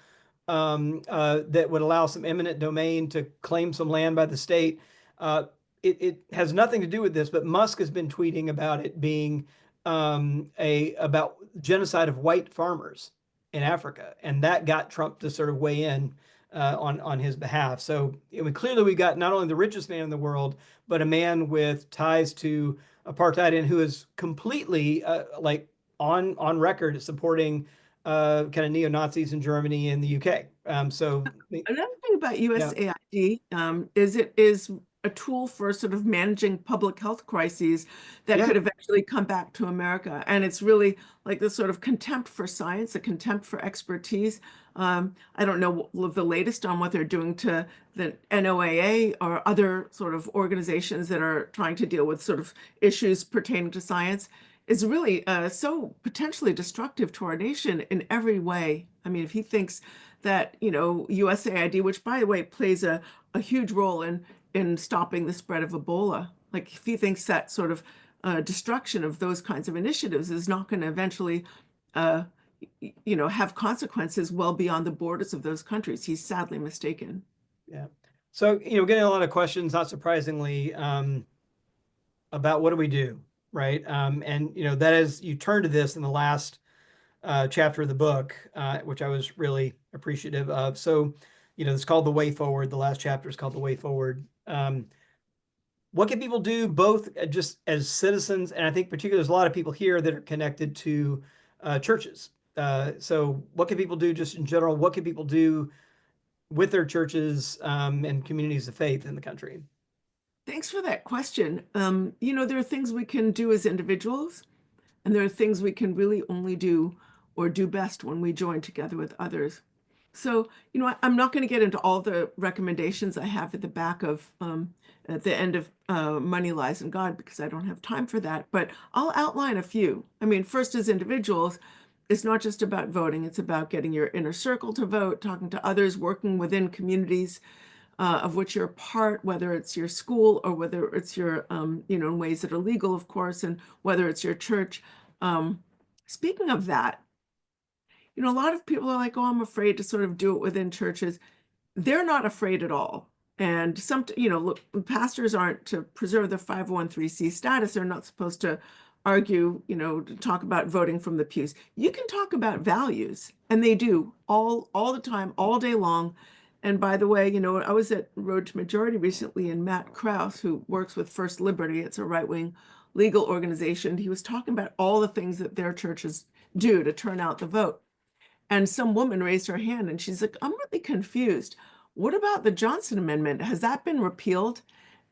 [SPEAKER 1] that would allow some eminent domain to claim some land by the state. Uh, it has nothing to do with this, but Musk has been tweeting about it being a about genocide of white farmers in Africa, and that got Trump to sort of weigh in on his behalf. So I mean, clearly we got not only the richest man in the world, but a man with ties to apartheid and who is completely like on record supporting kind of neo-Nazis in Germany and the UK. So
[SPEAKER 2] Another thing about
[SPEAKER 1] yeah,
[SPEAKER 2] USAID is it is a tool for sort of managing public health crises that
[SPEAKER 1] yeah,
[SPEAKER 2] could eventually come back to America. And it's really like this sort of contempt for science, a contempt for expertise. I don't know the latest on what they're doing to the NOAA or other sort of organizations that are trying to deal with sort of issues pertaining to science. Is really so potentially destructive to our nation in every way. I mean, if he thinks that, USAID, which by the way plays a huge role in stopping the spread of Ebola, like if he thinks that sort of destruction of those kinds of initiatives is not going to eventually, uh, have consequences well beyond the borders of those countries, he's sadly mistaken.
[SPEAKER 1] yeah. So getting a lot of questions, not surprisingly, about what do we do, right? And that is you turn to this in the last chapter of the book, which I was really appreciative of. So, it's called The Way Forward. The last chapter is called The Way Forward. What can people do both just as citizens, and I think particularly there's a lot of people here that are connected to churches. So what can people do just in general? What can people do with their churches and communities of faith in the country?
[SPEAKER 2] Thanks for that question. There are things we can do as individuals, and there are things we can really only do or do best when we join together with others. So, I'm not going to get into all the recommendations I have at the back of, at the end of Money, Lies, and God, because I don't have time for that. But I'll outline a few. I mean, first, as individuals, it's not just about voting, it's about getting your inner circle to vote, talking to others, working within communities of which you're a part, whether it's your school or whether it's your, in ways that are legal, of course, and whether it's your church. Um, Speaking of that, a lot of people are like, oh, I'm afraid to sort of do it within churches. They're not afraid at all. And look, pastors aren't to preserve their 501(c) status. They're not supposed to argue, to talk about voting from the pews. You can talk about values, and they do all the time, all day long. And by the way, I was at Road to Majority recently, and Matt Krause, who works with First Liberty, it's a right-wing legal organization, he was talking about all the things that their churches do to turn out the vote. And some woman raised her hand and she's like, I'm really confused. What about the Johnson Amendment? Has that been repealed?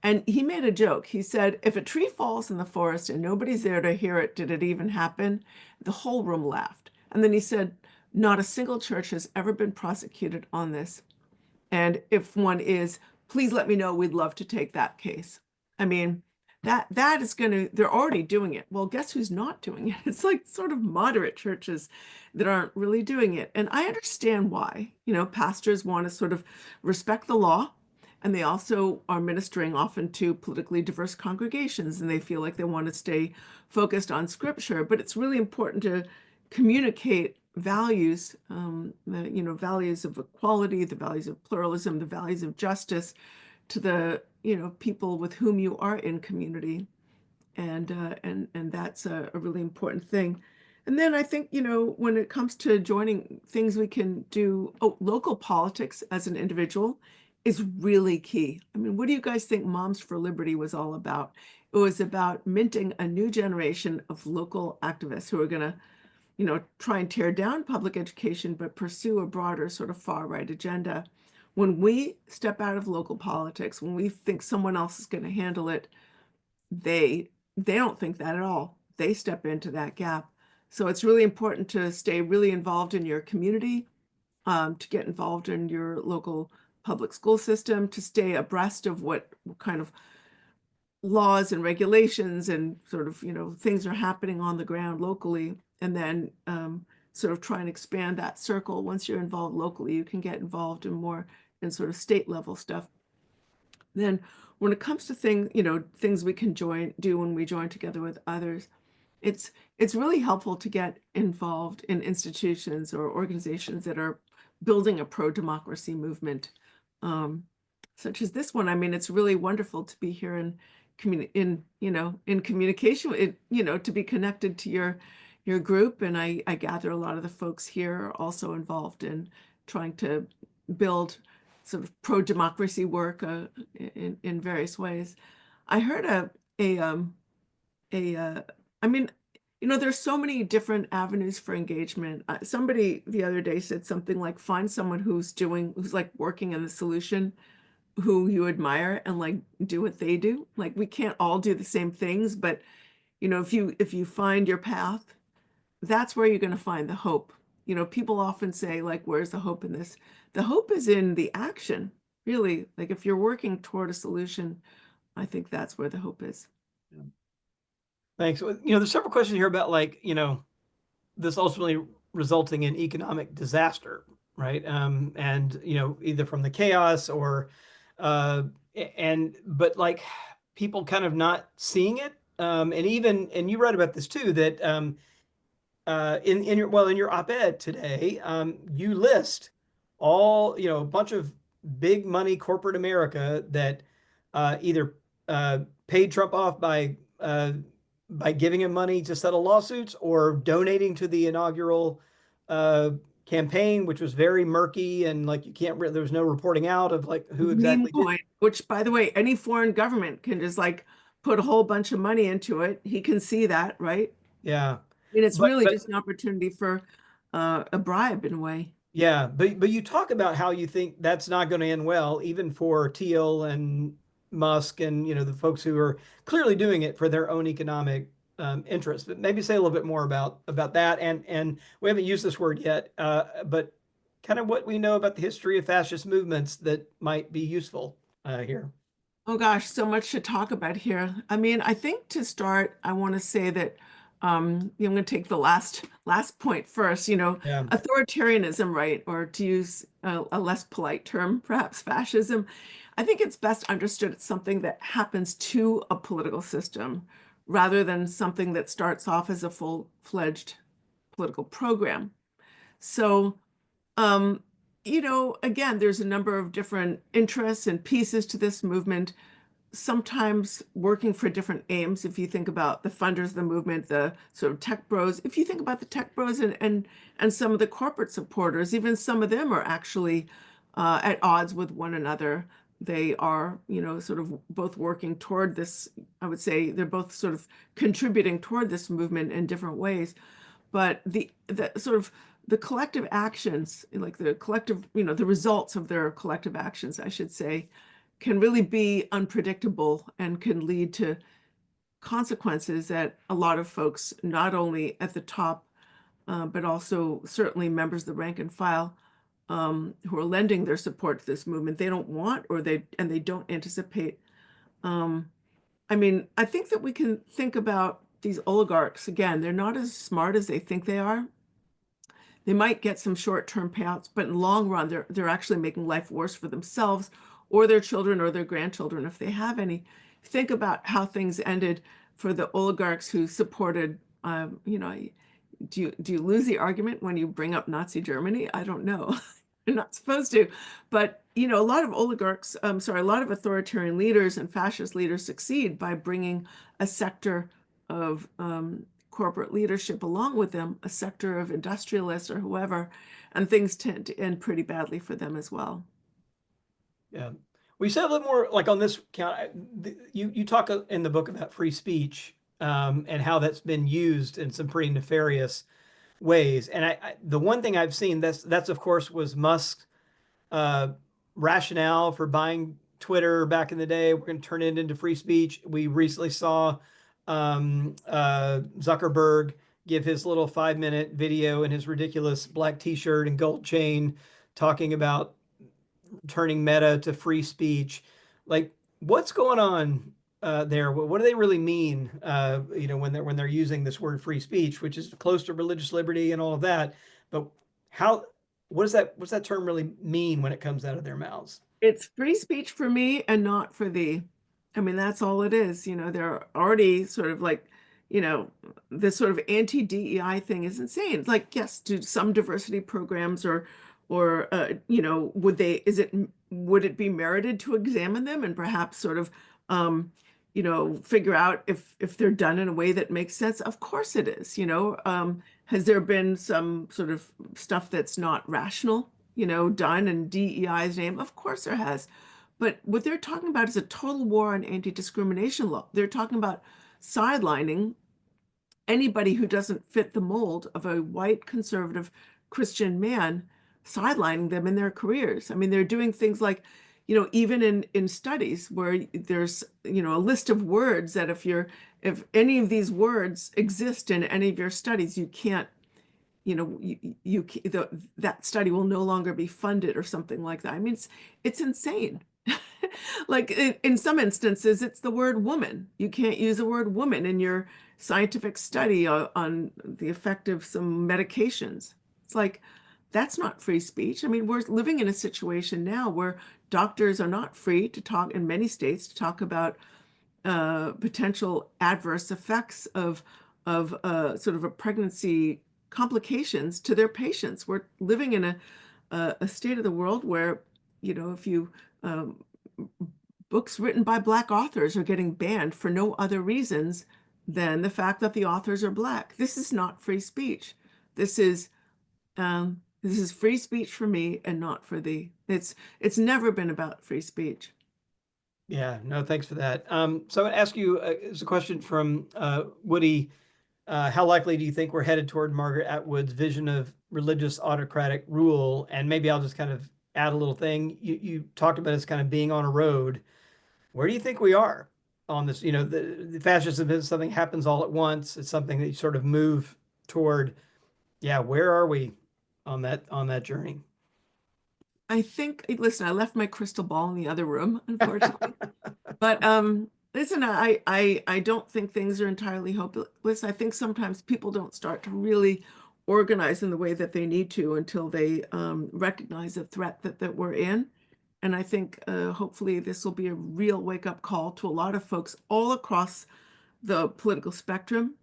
[SPEAKER 2] And he made a joke. He said, if a tree falls in the forest and nobody's there to hear it, did it even happen? The whole room laughed. And then he said, not a single church has ever been prosecuted on this. And if one is, please let me know. We'd love to take that case. I mean, that is going to, they're already doing it. Well, guess who's not doing it? It's like sort of moderate churches that aren't really doing it. And I understand why. Pastors want to sort of respect the law, and they also are ministering often to politically diverse congregations, and they feel like they want to stay focused on scripture. But it's really important to communicate values, values of equality, the values of pluralism, the values of justice to the, people with whom you are in community. And that's a really important thing. And then I think, when it comes to joining things we can do, local politics as an individual is really key. I mean, what do you guys think Moms for Liberty was all about? It was about minting a new generation of local activists who are going to try and tear down public education, but pursue a broader sort of far right agenda. When we step out of local politics, when we think someone else is going to handle it, they don't think that at all. They step into that gap. So it's really important to stay really involved in your community, to get involved in your local public school system, to stay abreast of what kind of laws and regulations and sort of, things are happening on the ground locally. And then sort of try and expand that circle. Once you're involved locally, you can get involved in more in sort of state level stuff. Then when it comes to things we can do when we join together with others, it's really helpful to get involved in institutions or organizations that are building a pro-democracy movement um, such as this one. I mean, it's really wonderful to be here in in communication, to be connected to your group. And I gather a lot of the folks here are also involved in trying to build sort of pro-democracy work in various ways. I heard a I mean, there's so many different avenues for engagement. Somebody the other day said something like, find someone who's like working in the solution, who you admire, and like do what they do. Like, we can't all do the same things, but if you find your path, that's where you're going to find the hope. People often say, like, where's the hope in this? The hope is in the action, really. Like, if you're working toward a solution, I think that's where the hope is.
[SPEAKER 1] Yeah. Thanks. There's several questions here about like, this ultimately resulting in economic disaster, right? And either from the chaos or uh but like people kind of not seeing it. And you write about this too, that in your op-ed today, you list all, a bunch of big money corporate America that either paid Trump off by giving him money to settle lawsuits or donating to the inaugural uh, campaign, which was very murky and like you can't there was no reporting out of like who
[SPEAKER 2] Meme
[SPEAKER 1] exactly did.
[SPEAKER 2] coin, which, by the way, any foreign government can just like put a whole bunch of money into it. He can see that, right?
[SPEAKER 1] Yeah.
[SPEAKER 2] I mean, it's
[SPEAKER 1] But
[SPEAKER 2] really
[SPEAKER 1] but
[SPEAKER 2] just an opportunity for a bribe in a way.
[SPEAKER 1] Yeah, but you talk about how you think that's not going to end well, even for Thiel and Musk and the folks who are clearly doing it for their own economic interests. But maybe say a little bit more about that. And we haven't used this word yet, but kind of what we know about the history of fascist movements that might be useful here.
[SPEAKER 2] Oh gosh, so much to talk about here. I mean, I think to start, I want to say that I'm going to take the last point first.
[SPEAKER 1] Yeah,
[SPEAKER 2] Authoritarianism, right? Or to use a less polite term, perhaps fascism. I think it's best understood as something that happens to a political system rather than something that starts off as a full-fledged political program. So, um, again, there's a number of different interests and pieces to this movement, sometimes working for different aims. If you think about the funders of the movement, the sort of tech bros, if you think about the tech bros and some of the corporate supporters, even some of them are actually at odds with one another. They are, sort of both working toward this. I would say they're both sort of contributing toward this movement in different ways. But the sort of the collective actions, like the collective, the results of their collective actions, I should say, can really be unpredictable and can lead to consequences that a lot of folks, not only at the top, but also certainly members of the rank and file, who are lending their support to this movement, they don't want, and they don't anticipate. Um, I mean, I think that we can think about these oligarchs again. They're not as smart as they think they are. They might get some short-term payouts, but in the long run, they're actually making life worse for themselves or their children or their grandchildren if they have any. Think about how things ended for the oligarchs who supported, do you lose the argument when you bring up Nazi Germany? I don't know. You're not supposed to. But, a lot of oligarchs, a lot of authoritarian leaders and fascist leaders succeed by bringing a sector of corporate leadership along with them, a sector of industrialists or whoever, and things tend to end pretty badly for them as well.
[SPEAKER 1] yeah. We said a little more like on this count. You talk in the book about free speech and how that's been used in some pretty nefarious ways. And the one thing I've seen that's of course was Musk's uh, rationale for buying Twitter back in the day. We're going to turn it into free speech. We recently saw Zuckerberg give his little 5-minute video in his ridiculous black T-shirt and gold chain, talking about turning Meta to free speech. Like, what's going on there? What do they really mean? When they're using this word free speech, which is close to religious liberty and all of that. But how? What's that term really mean when it comes out of their mouths?
[SPEAKER 2] It's free speech for me and not for thee. I mean, that's all it is. They're already sort of like, this sort of anti-DEI thing is insane. Like, yes, do some diversity programs or or would it be merited to examine them and perhaps sort of figure out if they're done in a way that makes sense? Of course it is. Has there been some sort of stuff that's not rational, done in DEI's name? Of course there has. But what they're talking about is a total war on anti-discrimination law. They're talking about sidelining anybody who doesn't fit the mold of a white conservative Christian man, sidelining them in their careers. I mean, they're doing things like, even in studies where there's, a list of words that if any of these words exist in any of your studies, you can't, that study will no longer be funded or something like that. I mean, it's insane. Like in some instances, it's the word woman. You can't use the word woman in your scientific study on the effect of some medications. It's like, that's not free speech. I mean, we're living in a situation now where doctors are not free to talk in many states to talk about potential adverse effects of sort of a pregnancy complications to their patients. We're living in a state of the world where, if you books written by Black authors are getting banned for no other reasons than the fact that the authors are Black. This is not free speech. This is free speech for me and not for thee. It's never been about free speech.
[SPEAKER 1] Yeah, no, thanks for that. So I'm going to ask you, it's a question from Woody. How likely do you think we're headed toward Margaret Atwood's vision of religious autocratic rule? And maybe I'll just kind of add a little thing. You talked about us kind of being on a road. Where do you think we are on this? The fascism is something happens all at once. It's something that you sort of move toward. Yeah, where are we on that journey?
[SPEAKER 2] I think, listen, I left my crystal ball in the other room, unfortunately. But listen, I don't think things are entirely hopeless. I think sometimes people don't start to really organize in the way that they need to until they recognize the threat that we're in. And I think hopefully this will be a real wake-up call to a lot of folks all across the political spectrum.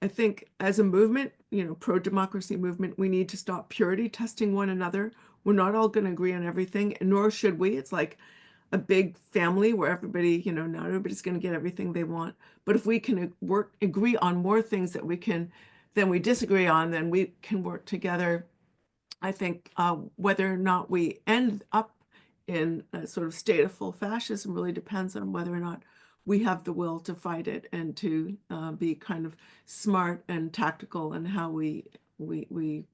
[SPEAKER 2] I think as a movement, pro-democracy movement, we need to stop purity testing one another. We're not all going to agree on everything, nor should we. It's like a big family where everybody, not everybody's going to get everything they want. But if we can agree on more things than we disagree on, then we can work together. I think whether or not we end up in a sort of state of full fascism really depends on whether or not we have the will to fight it and to be kind of smart and tactical in how we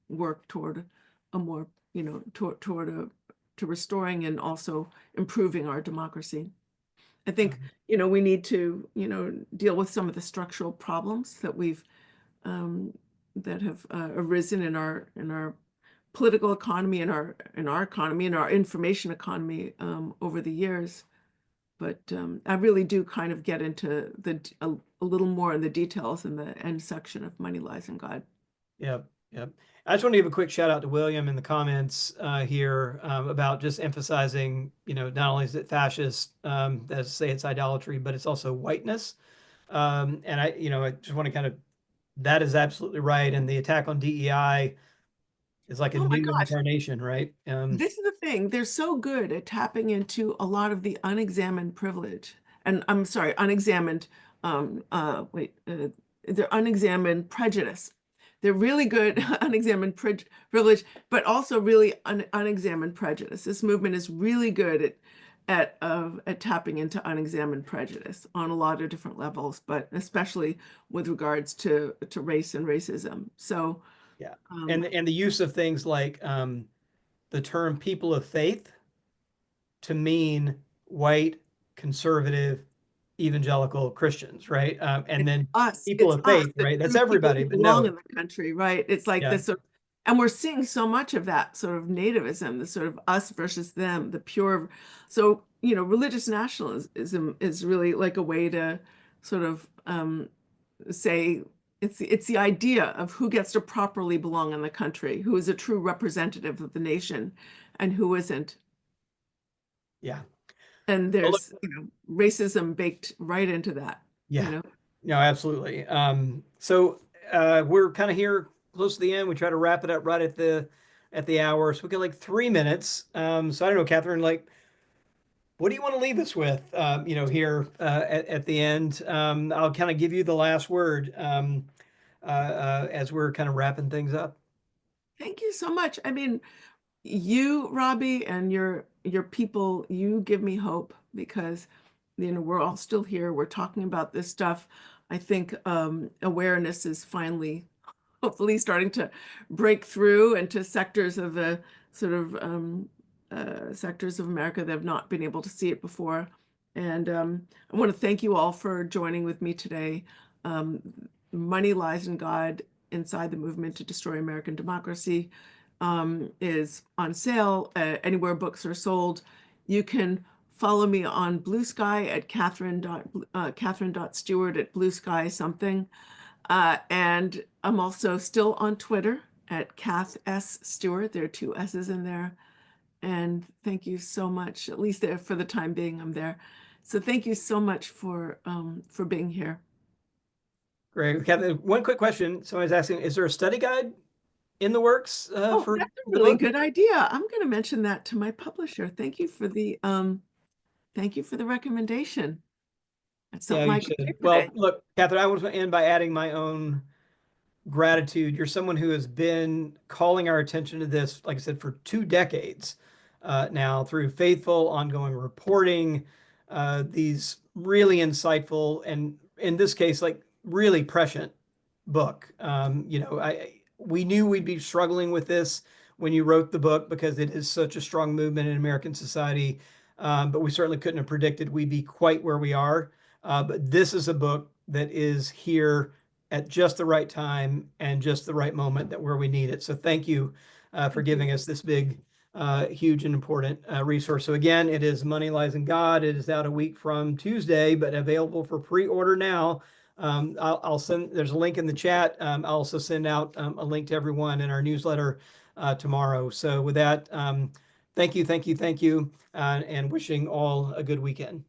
[SPEAKER 2] work toward a more, to restoring and also improving our democracy. I think, we need to, deal with some of the structural problems that have arisen in our political economy, in our economy, in our information economy over the years. But I really do kind of get into a little more in the details in the end section of Money, Lies, and God.
[SPEAKER 1] Yep, yep. I just want to give a quick shout out to William in the comments here about just emphasizing, not only is it fascist, as to say it's idolatry, but it's also whiteness. And I just want to kind of, that is absolutely right. And the attack on DEI is like a
[SPEAKER 2] Oh my
[SPEAKER 1] new
[SPEAKER 2] gosh.
[SPEAKER 1] incarnation, right?
[SPEAKER 2] This is the thing. They're so good at tapping into a lot of the unexamined privilege. And I'm sorry, unexamined, they're unexamined prejudice. They're really good unexamined privilege, but also really unexamined prejudice. This movement is really good at tapping into unexamined prejudice on a lot of different levels, but especially with regards to race and racism. So,
[SPEAKER 1] Yeah.
[SPEAKER 2] um,
[SPEAKER 1] And the use of things like the term people of faith to mean white, conservative, evangelical Christians, right? And
[SPEAKER 2] it's
[SPEAKER 1] then
[SPEAKER 2] us.
[SPEAKER 1] people
[SPEAKER 2] It's
[SPEAKER 1] of
[SPEAKER 2] us,
[SPEAKER 1] faith,
[SPEAKER 2] the
[SPEAKER 1] right? That's
[SPEAKER 2] true people
[SPEAKER 1] everybody,
[SPEAKER 2] who
[SPEAKER 1] but
[SPEAKER 2] belong
[SPEAKER 1] no.
[SPEAKER 2] in the country, right? It's like
[SPEAKER 1] Yeah.
[SPEAKER 2] this sort of, and we're seeing so much of that sort of nativism, the sort of us versus them, the pure. So, religious nationalism is really like a way to sort of say it's the idea of who gets to properly belong in the country, who is a true representative of the nation, and who isn't.
[SPEAKER 1] Yeah.
[SPEAKER 2] And
[SPEAKER 1] Well, look,
[SPEAKER 2] there's, racism baked right into that, you
[SPEAKER 1] yeah.
[SPEAKER 2] know.
[SPEAKER 1] No, absolutely. So we're kind of here close to the end. We try to wrap it up at the hour, so we got like 3 minutes. So I don't know, Catherine, like, what do you want to leave us with? Here at the end, I'll kind of give you the last word as we're kind of wrapping things up.
[SPEAKER 2] Thank you so much. I mean, you, Robbie, and your people, you give me hope because we're all still here. We're talking about this stuff. I think awareness is finally hopefully starting to break through into sectors of the sort of sectors of America that have not been able to see it before. And I want to thank you all for joining with me today. Um, Money Lies in God: Inside the Movement to Destroy American Democracy is on sale anywhere books are sold. You can follow me on Blue Sky at Katherine.Stewart at Blue Sky something. And I'm also still on Twitter at Kath S. Stewart. There are two S's in there. And thank you so much. At least there for the time being, I'm there. So thank you so much for being here.
[SPEAKER 1] Great. Catherine, one quick question. Somebody's asking, is there a study guide in the works
[SPEAKER 2] Oh,
[SPEAKER 1] for
[SPEAKER 2] that's a
[SPEAKER 1] the
[SPEAKER 2] really
[SPEAKER 1] book?
[SPEAKER 2] good idea. I'm going to mention that to my publisher. Thank you for the recommendation. That's
[SPEAKER 1] Yeah,
[SPEAKER 2] something
[SPEAKER 1] you
[SPEAKER 2] I could do
[SPEAKER 1] should.
[SPEAKER 2] today.
[SPEAKER 1] Well, look, Catherine, I want to end by adding my own gratitude. You're someone who has been calling our attention to this, like I said, for 2 decades now through faithful, ongoing reporting, these really insightful and, in this case, like really prescient book. We knew we'd be struggling with this when you wrote the book because it is such a strong movement in American society. But we certainly couldn't have predicted we'd be quite where we are. But this is a book that is here at just the right time and just the right moment that where we need it. So thank you for
[SPEAKER 2] Thank you.
[SPEAKER 1] giving us this big, huge and important resource. So again, it is Money Lies in God. It is out a week from Tuesday, but available for pre-order now. I'll send, there's a link in the chat. I'll also send out a link to everyone in our newsletter tomorrow. So with that, thank you, and wishing all a good weekend.